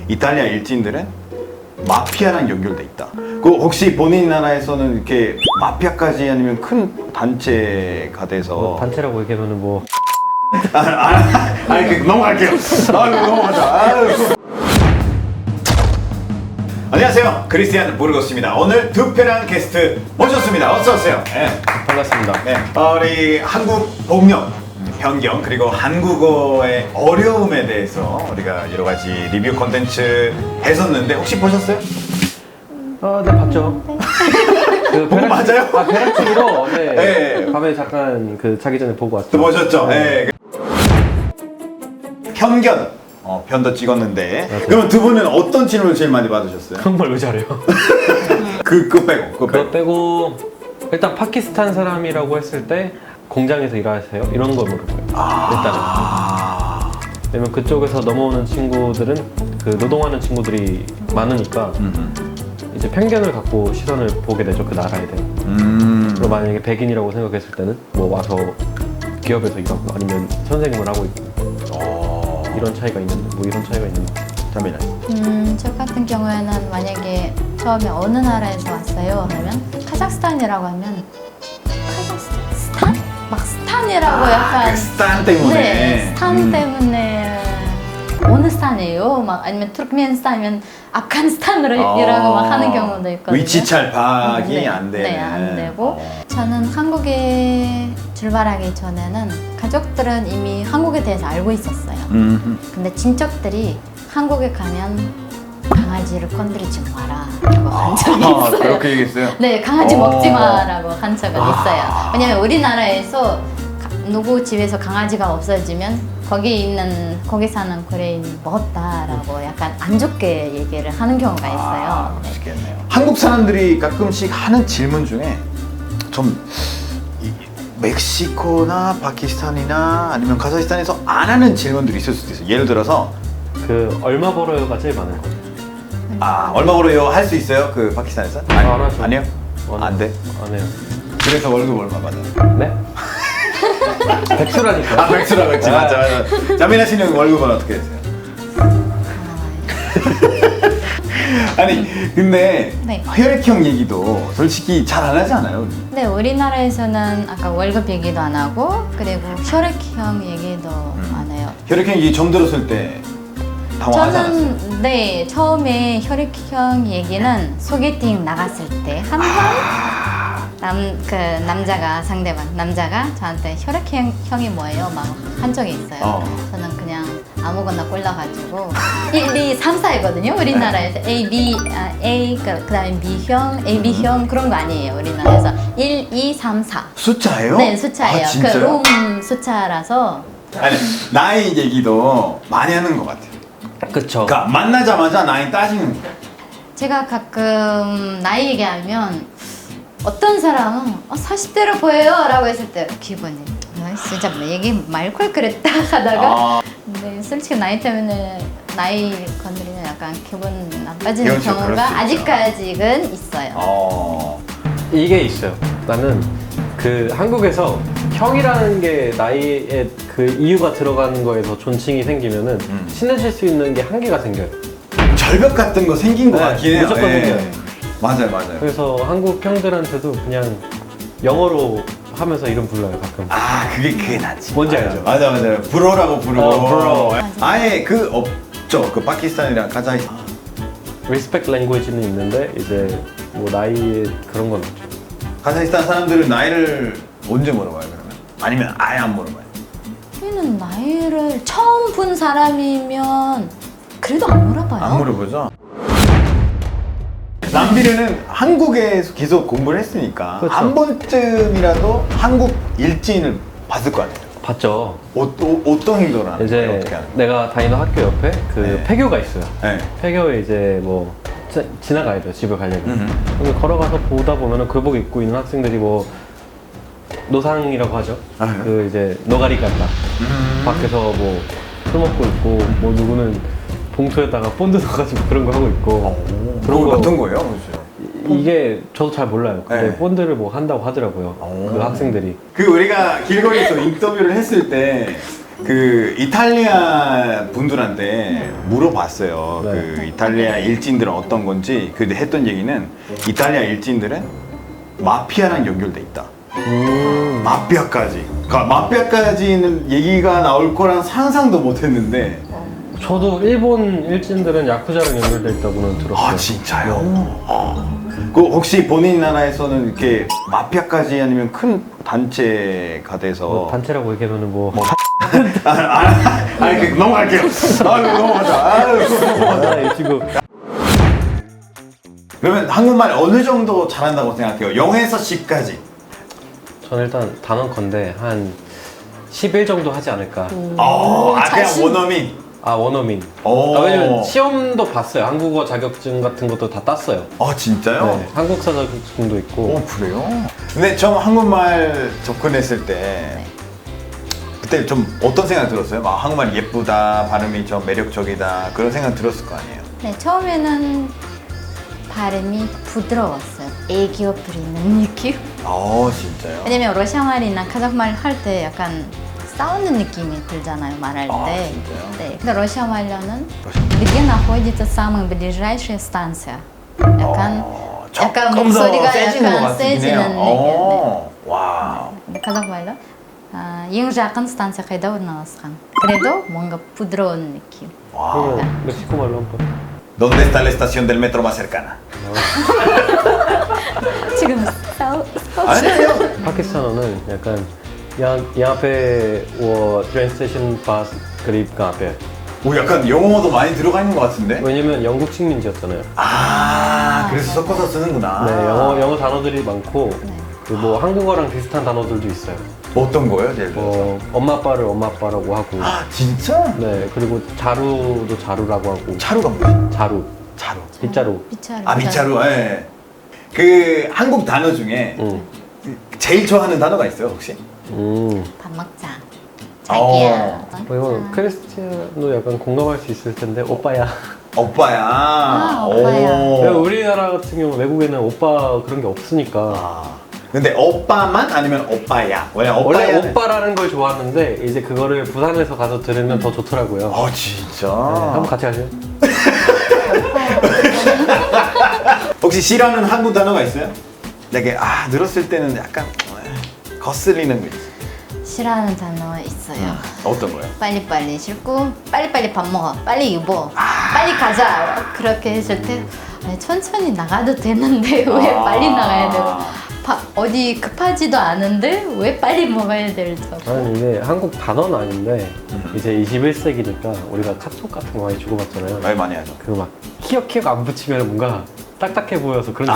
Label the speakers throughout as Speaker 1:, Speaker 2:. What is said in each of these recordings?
Speaker 1: 이탈리아 일진들은 마피아랑 연결돼 있다. 그 혹시 본인 나라에서는 이렇게 마피아까지 아니면 큰 단체가 돼서
Speaker 2: 뭐 단체라고 얘기하면은 뭐
Speaker 1: 아니 넘어갈게요. 넘어가자. 안녕하세요, 크리스티안 부르고스입니다. 오늘 특별한 게스트 모셨습니다. 어서 오세요. 네.
Speaker 2: 반갑습니다.
Speaker 1: 네. 우리 한국 폭력, 편견 그리고 한국어의 어려움에 대해서 우리가 여러 가지 리뷰 콘텐츠 했었는데 혹시 보셨어요?
Speaker 2: 네 봤죠. 그
Speaker 1: 보고 맞아요?
Speaker 2: 벼락치기로 네.
Speaker 1: 네.
Speaker 2: 밤에 잠깐 그 자기 전에 보고 왔죠.
Speaker 1: 또 보셨죠? 네. 편견. 편도 찍었는데
Speaker 2: 맞아요.
Speaker 1: 그러면 두 분은 어떤 질문을 제일 많이 받으셨어요?
Speaker 2: 그런 걸 왜 잘해요?
Speaker 1: 그거 빼고
Speaker 2: 그거 빼고 일단 파키스탄 사람이라고 했을 때 공장에서 일하세요? 이런 걸 물어봐요. 일단은. 왜냐면 그쪽에서 넘어오는 친구들은 그 노동하는 친구들이 많으니까 이제 편견을 갖고 시선을 보게 되죠, 그 나라에 대해. 그리고 만약에 백인이라고 생각했을 때는 뭐 와서 기업에서 일하고 아니면 선생님을 하고 있고 이런 차이가 있는데 뭐 이런 차이가 있는 거.
Speaker 1: 잠이나.
Speaker 3: 저 같은 경우에는 만약에 처음에 어느 나라에서 왔어요 하면 카자흐스탄이라고 하면 카자흐스탄? 막 스탄이라고 약간
Speaker 1: 그 스탄 때문에.
Speaker 3: 네, 스탄 때문에 어느 스탄이에요? 막 아니면 투르크멘스탄이면 아프가니스탄으로 이라고 막 하는 경우도 있거든요.
Speaker 1: 위치찰 파악이
Speaker 3: 네,
Speaker 1: 안 되는.
Speaker 3: 네, 안 되고 저는 한국에 출발하기 전에는 가족들은 이미 한국에 대해서 알고 있었어요. 근데 친척들이 한국에 가면 강아지를 건드리지 마라 라고 한 적이 있어요.
Speaker 1: 그렇게 얘기했어요?
Speaker 3: 네, 강아지 먹지 마라고 한 적은 있어요. 왜냐면 우리나라에서 누구 집에서 강아지가 없어지면 거기 사는 고래인이 먹었다라고 약간 안 좋게 얘기를 하는 경우가 있어요. 네.
Speaker 1: 맛있겠네요. 한국 사람들이 가끔씩 하는 질문 중에 좀 멕시코나 파키스탄이나 아니면 카자흐스탄에서 안 하는 질문들이 있을 수도 있어요. 예를 들어서
Speaker 2: 그 얼마 벌어요가 제일 많은 거.
Speaker 1: 얼마 벌어요? 할 수 있어요? 그 파키스탄에서?
Speaker 2: 안 하죠.
Speaker 1: 아니요? 안 돼?
Speaker 2: 안 해요.
Speaker 1: 그래서 월급 얼마 받아요?
Speaker 2: 네? 백수라니까.
Speaker 1: 백수라고 했지. 맞아. 자미나 씨는 월급은 어떻게 되세요? 아니 근데
Speaker 3: 네.
Speaker 1: 혈액형 얘기도 솔직히 잘 안 하지 않아요?
Speaker 3: 네, 우리나라에서는 아까 월급 얘기도 안 하고 그리고 혈액형 얘기도 안 해요.
Speaker 1: 혈액형 얘기 처음 들었을 때 당황하지 않았어요?
Speaker 3: 저는 네, 처음에 혈액형 얘기는 소개팅 나갔을 때 항상 남자가 저한테 혈액형이 뭐예요? 막 한 적이 있어요. 저는 그냥 아무거나 골라가지고 1, 2, 3, 4이거든요. 우리나라에서 A, 그다음에 B형, AB형 그런 거 아니에요. 우리나라에서 1, 2, 3, 4.
Speaker 1: 숫자예요?
Speaker 3: 네, 숫자예요. 그
Speaker 1: 진짜요?
Speaker 3: 롬 숫자라서.
Speaker 1: 아니 나이 얘기도 많이 하는 것 같아요.
Speaker 2: 그쵸.
Speaker 1: 그러니까 만나자마자 나이 따지는 거.
Speaker 3: 제가 가끔 나이 얘기하면 어떤 사람은 40대로 보여요 라고 했을 때 기분이 진짜 얘기 말걸 그랬다 하다가 근데 솔직히 나이 때문에 나이 건드리면 약간 기분 나빠지는
Speaker 1: 그렇죠, 그럴
Speaker 3: 경우가
Speaker 1: 수 있죠.
Speaker 3: 아직까지는 있어요.
Speaker 2: 이게 있어요. 나는 그 한국에서 형이라는 게 나이에 그 이유가 들어가는 거에서 존칭이 생기면은 친해질 수 있는 게 한계가 생겨요.
Speaker 1: 절벽 같은 거 생긴 것
Speaker 2: 네,
Speaker 1: 같긴 해요.
Speaker 2: 무조건 생겨요.
Speaker 1: 맞아요.
Speaker 2: 그래서 한국 형들한테도 그냥 영어로 하면서 이름 불러요 가끔.
Speaker 1: 그게 낫지.
Speaker 2: 뭔지 알죠?
Speaker 1: 맞아요. 브로라고 부르고.
Speaker 2: 브로.
Speaker 1: 아예 그 없죠. 그 파키스탄이랑 카자흐스탄.
Speaker 2: 리스펙트 랭귀지는 있는데 이제 뭐 나이에 그런 건 없죠.
Speaker 1: 카자흐스탄 사람들은 나이를 언제 물어봐요 그러면? 아니면 아예 안 물어봐요?
Speaker 3: 저희는 나이를 처음 본 사람이면 그래도 안 물어봐요.
Speaker 1: 안 물어보죠. 남비르는 한국에서 계속 공부를 했으니까
Speaker 2: 그렇죠.
Speaker 1: 한 번쯤이라도 한국 일진을 봤을 거 아니에요?
Speaker 2: 봤죠.
Speaker 1: 어떤 행동을 하는 거예요?
Speaker 2: 이제
Speaker 1: 어떻게 하는 거예요?
Speaker 2: 내가 다니는 학교 옆에 그
Speaker 1: 네.
Speaker 2: 폐교가 있어요.
Speaker 1: 네.
Speaker 2: 폐교에 이제 뭐 지나가야 돼요, 집을 가려면. 근데 걸어가서 보다 보면은 교복 입고 있는 학생들이 뭐 노상이라고 하죠. 그 이제 노가리 간다. 밖에서 뭐 술 먹고 있고 뭐 누구는 봉투에다가 본드 넣어가지고 그런 거 하고 있고.
Speaker 1: 그런 거 어떤 거예요? 그렇죠.
Speaker 2: 이게 저도 잘 몰라요. 근데
Speaker 1: 네.
Speaker 2: 본드를 뭐 한다고 하더라고요. 그 학생들이.
Speaker 1: 그 우리가 길거리에서 인터뷰를 했을 때 그 이탈리아 분들한테 물어봤어요.
Speaker 2: 네.
Speaker 1: 그 이탈리아 일진들은 어떤 건지. 그 했던 얘기는 이탈리아 일진들은 마피아랑 연결돼 있다. 마피아까지. 그러니까 마피아까지는 얘기가 나올 거란 상상도 못했는데.
Speaker 2: 저도 일본 일진들은 야쿠자랑 연결돼 있다고는 들었어요.
Speaker 1: 아 진짜요? 그 혹시 본인 나라에서는 이렇게 마피아까지 아니면 큰 단체가 돼서
Speaker 2: 뭐 단체라고 얘기하면은 뭐
Speaker 1: 아니 넘어갈게요. 넘어가자.
Speaker 2: 아, 지금
Speaker 1: 그러면 한국말 어느 정도 잘한다고 생각해요? 0에서 10까지.
Speaker 2: 저는 일단 단언컨대 한 11 정도 하지 않을까.
Speaker 1: 그냥
Speaker 3: 자신-
Speaker 1: 원어민.
Speaker 2: 아 원어민.
Speaker 1: 오.
Speaker 2: 왜냐면 시험도 봤어요. 한국어 자격증 같은 것도 다 땄어요.
Speaker 1: 아 진짜요?
Speaker 2: 네, 한국사 자격증도 있고.
Speaker 1: 그래요? 근데 처음 한국말 접근했을 때 그때 좀 어떤 생각 들었어요? 막 한국말 예쁘다, 발음이 좀 매력적이다 그런 생각 들었을 거 아니에요?
Speaker 3: 네, 처음에는 발음이 부드러웠어요. 애교 부리는 느낌.
Speaker 1: 진짜요?
Speaker 3: 왜냐면 러시아말이나 카자흐말 할 때 약간 싸우는 느낌이 들잖아요, 말할 때.
Speaker 1: 진짜요?
Speaker 3: 네, 근데 러시아말로는 где находится самая ближайшая станция? 약간
Speaker 1: 조금 더
Speaker 3: 목소리가
Speaker 1: 세지는 것
Speaker 3: 약간
Speaker 1: 같긴
Speaker 3: 세지는
Speaker 1: 해요.
Speaker 3: 느낌.
Speaker 1: 와.
Speaker 3: 네. 카자흐말로 ең жақын станция қайда орналасқан? 그래도 뭔가 부드러운 느낌.
Speaker 2: 그러면 멕시코 말로 한번.
Speaker 1: ¿Dónde está la estación del metro más cercana?
Speaker 3: 지금 싸우
Speaker 1: 아니에요.
Speaker 2: 파키스탄어는 약간 यहाँ पे वो train station पास करीब कहाँ पे है?
Speaker 1: 오, 약간 영어도 많이 들어가 있는 것 같은데?
Speaker 2: 왜냐면 영국 식민지였잖아요.
Speaker 1: 그래서 섞어서 쓰는구나.
Speaker 2: 네, 영어 단어들이 많고 그리고 뭐 한국어랑 비슷한 단어들도 있어요.
Speaker 1: 뭐 어떤 거예요, 예를 들어서?
Speaker 2: 엄마 아빠를 엄마 아빠라고 하고.
Speaker 1: 진짜?
Speaker 2: 네, 그리고 자루도 자루라고 하고.
Speaker 1: 차루가 뭐야?
Speaker 2: 자루,
Speaker 1: 차루.
Speaker 2: 빗자루.
Speaker 3: 미차루.
Speaker 1: 미차루, 예. 그 한국 단어 중에 제일 좋아하는 단어가 있어요, 혹시?
Speaker 3: 밥 먹자. 자기야.
Speaker 2: 이건 크리스티아도 약간 공감할 수 있을 텐데 오빠야.
Speaker 1: 오빠야.
Speaker 3: 오빠야.
Speaker 2: 왜냐면 우리나라 같은 경우 외국에는 오빠 그런 게 없으니까.
Speaker 1: 근데 오빠만 아니면 오빠야? 왜냐면
Speaker 2: 원래
Speaker 1: 오빠야는-
Speaker 2: 오빠라는 걸 좋아하는데 이제 그거를 부산에서 가서 들으면 더 좋더라고요.
Speaker 1: 진짜?
Speaker 2: 한번 같이 가세요.
Speaker 1: 혹시 싫어하는 한국 단어가 있어요? 되게 들었을 때는 약간 거슬리는 거 있어요.
Speaker 3: 싫어하는 단어 있어요.
Speaker 1: 어떤 거예요?
Speaker 3: 빨리빨리 싫고 빨리빨리 밥 먹어. 빨리 입어. 빨리 가자. 그렇게 했을 때 아니, 천천히 나가도 되는데 왜 빨리 나가야 되고 어디 급하지도 않은데 왜 빨리 먹어야 될지.
Speaker 2: 아니 이게 한국 단어는 아닌데 이제 21세기니까 우리가 카톡 같은 거 많이 주고받잖아요.
Speaker 1: 말 많이 하죠.
Speaker 2: 그거 막 키역 안 붙이면 뭔가 딱딱해 보여서 그런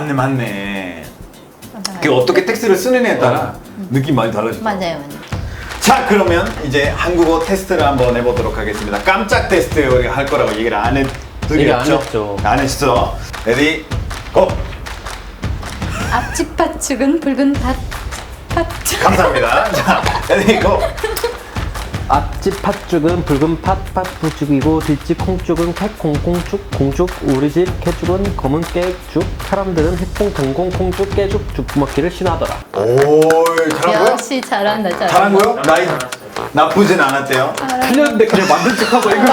Speaker 2: 게
Speaker 1: 맞네. 그 어떻게 텍스트를 쓰느냐에 따라 느낌 많이 달라지죠.
Speaker 3: 맞아요.
Speaker 1: 자, 그러면 이제 한국어 테스트를 한번 해보도록 하겠습니다. 깜짝 테스트 우리가 할 거라고 얘기를 안 해드렸죠?
Speaker 2: 얘기 안 했죠.
Speaker 1: 안 했죠. 레디, 고!
Speaker 3: 앞집 팥죽은 붉은 팥.
Speaker 1: 감사합니다. 자, 레디, 고!
Speaker 2: 앞집 팥죽은 붉은 팥죽이고 뒷집 콩죽은 캣콩콩죽 공죽 우리 집 개죽은 검은 깨죽 사람들은 해풍 콩죽 깨죽 죽 먹기를 신하더라.
Speaker 1: 오, 잘한 거요?
Speaker 3: 역시 잘한다.
Speaker 1: 잘한 거요? 나쁘진 않았대요.
Speaker 2: 틀렸는데 그냥 만든 척하고 읽은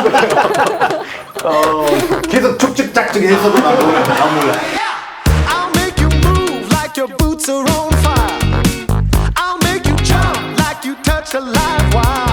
Speaker 2: 거예요.
Speaker 1: 계속 쭉쭉짝쭉 했어도 난 몰라.
Speaker 4: I'll make you move like your boots are on fire. I'll make you jump like you touch a live wire.